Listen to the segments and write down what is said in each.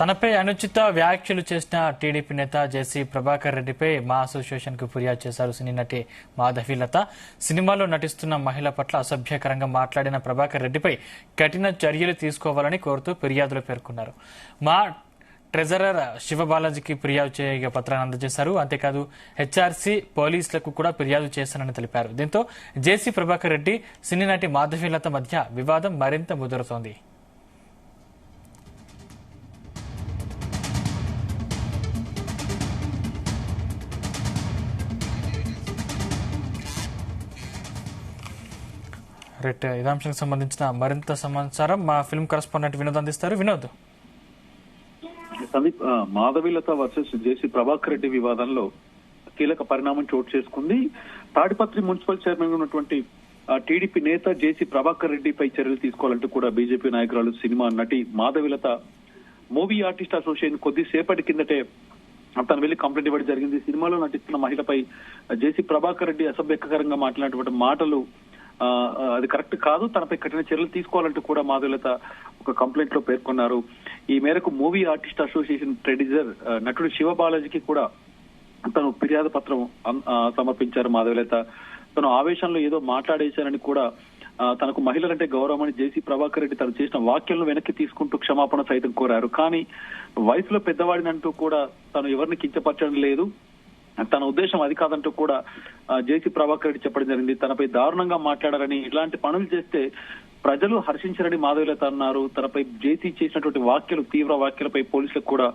తనపై అనుచిత వ్యాఖ్యలు చేసిన టీడీపీ నేత జేసీ ప్రభాకర్ రెడ్డిపై మా అసోసియేషన్ కు ఫిర్యాదు చేశారు సినీ నటి మాధవీలత. సినిమాలో నటిస్తున్న మహిళ పట్ల అసభ్యకరంగా మాట్లాడిన ప్రభాకర్ రెడ్డిపై కఠిన చర్యలు తీసుకోవాలని కోరుతూ ఫిర్యాదులో పేర్కొన్నారు. మా ట్రెజరర్ శివబాలాజీకి ఫిర్యాదు చేయగా పత్రాన్ని అందజేశారు. అంతేకాదు హెచ్ఆర్సీ పోలీసులకు కూడా ఫిర్యాదు చేశానని తెలిపారు. దీంతో జేసీ ప్రభాకర్ రెడ్డి సినీ నటి మాధవీలత మధ్య వివాదం మరింత ముదురుతోంది. రైట్, ఇదే అంశానికి సంబంధించిన మరింత సమాచారం మా ఫిల్మ్ కరెస్పాండెంట్ వినోద్ అందిస్తారు. వినోద్. సందీప్, మాధవీలత వర్సెస్ జేసీ ప్రభాకర్ రెడ్డి వివాదంలో కీలక పరిణామం చోటు చేసుకుంది. తాడిపత్రి మున్సిపల్ చైర్మన్ ఉన్నటువంటి టీడీపీ నేత జేసీ ప్రభాకర్ రెడ్డిపై చర్యలు తీసుకోవాలంటూ కూడా బీజేపీ నాయకురాలు సినిమా నటి మాధవీలత మూవీ ఆర్టిస్ట్ అసోసియేషన్ కొద్దిసేపటి కిందటే తను వెళ్లి కంప్లైంట్ ఇవ్వడం జరిగింది. సినిమాలో నటిస్తున్న మహిళపై జేసీ ప్రభాకర్ రెడ్డి అసభ్యకరంగా మాట్లాడినటువంటి మాటలు అది కరెక్ట్ కాదు, తనపై కఠిన చర్యలు తీసుకోవాలంటూ కూడా మాధవీలత ఒక కంప్లైంట్ లో పేర్కొన్నారు. ఈ మేరకు మూవీ ఆర్టిస్ట్ అసోసియేషన్ ట్రెడిజర్ నటుడు శివబాలాజీకి కూడా తను ఫిర్యాదు పత్రం సమర్పించారు మాధవీలత. తను ఆవేశంలో ఏదో మాట్లాడేశానని కూడా, తనకు మహిళలంటే గౌరవమని జేసీ ప్రభాకర్ రెడ్డి తను చేసిన వ్యాఖ్యలను వెనక్కి తీసుకుంటూ క్షమాపణ సైతం కోరారు. కానీ వయసులో పెద్దవాడినంటూ కూడా తను ఎవరిని కించపరచడం లేదు, తన ఉద్దేశం అది కాదంటూ కూడా జేసీ ప్రభాకర్ రెడ్డి చెప్పడం జరిగింది. తనపై దారుణంగా మాట్లాడారని, ఇలాంటి పనులు చేస్తే ప్రజలు హర్షించారని మాధవీలత అన్నారు. తనపై జేసీ చేసినటువంటి తీవ్ర వ్యాఖ్యలపై పోలీసులకు కూడా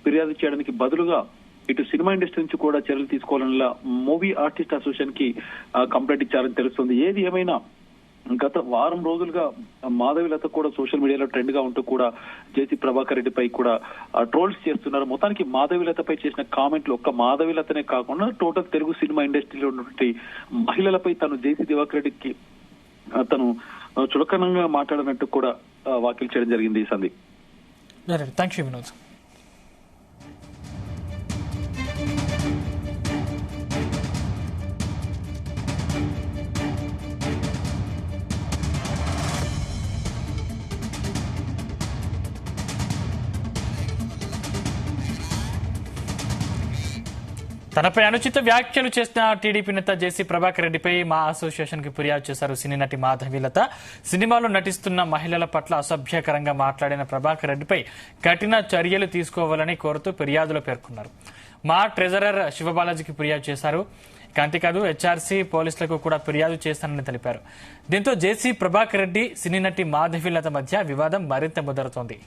ఫిర్యాదు చేయడానికి బదులుగా ఇటు సినిమా ఇండస్ట్రీ నుంచి కూడా చర్యలు తీసుకోవాలని మూవీ ఆర్టిస్ట్ అసోసియేషన్ కి కంప్లైంట్ ఇచ్చారని తెలుస్తుంది. ఏది ఏమైనా గత వారం రోజులుగా మాధవీలత కూడా సోషల్ మీడియాలో ట్రెండ్ గా ఉంటూ కూడా జేసీ ప్రభాకర్ రెడ్డిపై కూడా ట్రోల్స్ చేస్తున్నారు. మొత్తానికి మాధవీలతపై చేసిన కామెంట్లు ఒక్క మాధవీలతనే కాకుండా టోటల్ తెలుగు సినిమా ఇండస్ట్రీలో ఉన్నటువంటి మహిళలపై తను జేసీ ప్రభాకర్ రెడ్డికి తను చులకనంగా మాట్లాడినట్టు కూడా వ్యాఖ్యలు చేయడం జరిగింది. ఈ సందీప్. Thank you Vinod. తనపై అనుచిత వ్యాఖ్యలు చేసిన టీడీపీ నేత జేసీ ప్రభాకర్ రెడ్డిపై మా అసోసియేషన్ కి ఫిర్యాదు చేశారు సినీ నటి మాధవీలత. సినిమాలో నటిస్తున్న మహిళల పట్ల అసభ్యకరంగా మాట్లాడిన ప్రభాకర్ రెడ్డిపై కఠిన చర్యలు తీసుకోవాలని కోరుతూ ఫిర్యాదులో పేర్కొన్నారు. మా ట్రెజరర్ శివబాలాజీకి ఫిర్యాదు చేశారు. అంతేకాదు హెచ్ఆర్సీ పోలీసులకు కూడా ఫిర్యాదు చేస్తానని తెలిపారు. దీంతో జేసీ ప్రభాకర్ రెడ్డి సినీ నటి మాధవీలత మధ్య వివాదం మరింత ముదురుతోంది.